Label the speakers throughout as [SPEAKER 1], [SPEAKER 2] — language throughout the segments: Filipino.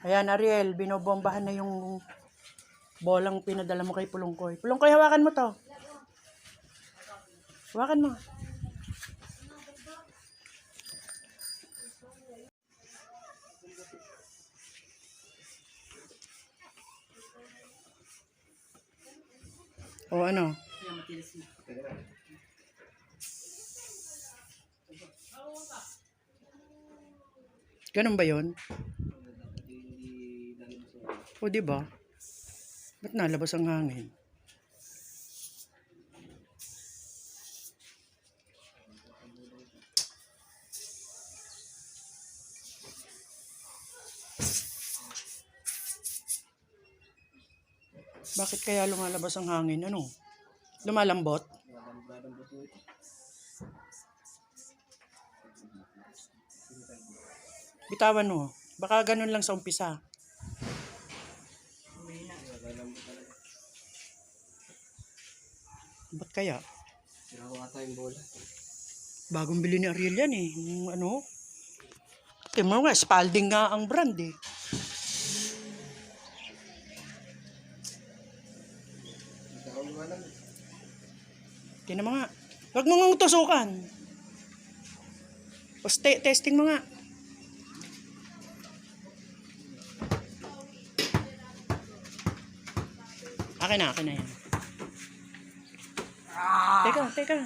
[SPEAKER 1] Ayan, Ariel, binobombahan na yung bolang pinadala mo kay Pulongkoy. Pulongkoy, hawakan mo to. Hawakan mo. O ano? Ganun ba yun? O diba? Ba't nalabas ang hangin? Bakit kaya lumalabas ang hangin? Ano? Lumalambot? Bitawan mo. Baka ganun lang sa umpisa. Ba't kaya?
[SPEAKER 2] Sira ko ata yung bola.
[SPEAKER 1] Bagong bili ni Ariel yan eh. Yung ano? Tingnan mo nga, Spalding nga ang brand eh. Tingnan mo nga. Huwag mo nga tusukan. O testing mo nga. Akin na yan. Teka.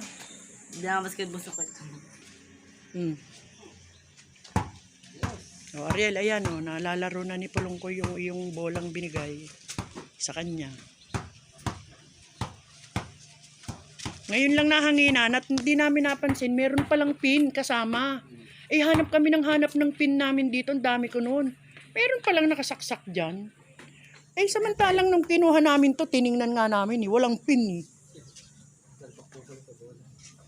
[SPEAKER 2] Hindi na basketball sa kwet.
[SPEAKER 1] O Ariel, ayan o, nalalaro na ni Pulongkoy yung bolang binigay sa kanya. Ngayon lang nahanginan at hindi namin napansin, meron palang pin kasama. Hanap kami ng pin namin dito, ang dami ko noon. Meron palang nakasaksak dyan. Samantalang nung kinuha namin to, tiningnan nga namin walang pin eh.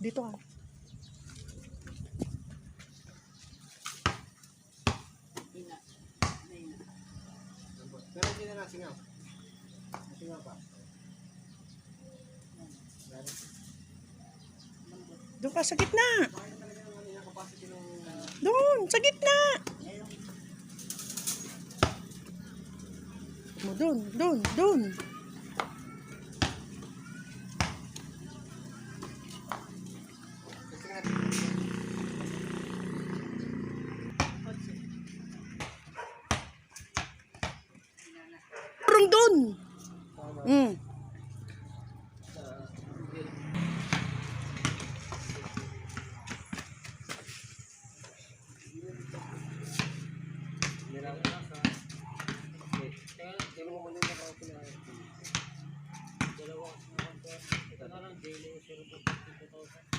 [SPEAKER 1] Dito ka.
[SPEAKER 2] Pero hindi na nasingaw. Nasingaw pa.
[SPEAKER 1] Doon ka sa gitna. Doon, sa gitna. Doon. Parang doon.
[SPEAKER 2] Dalawa. Ito na lang, daily 0.2,000.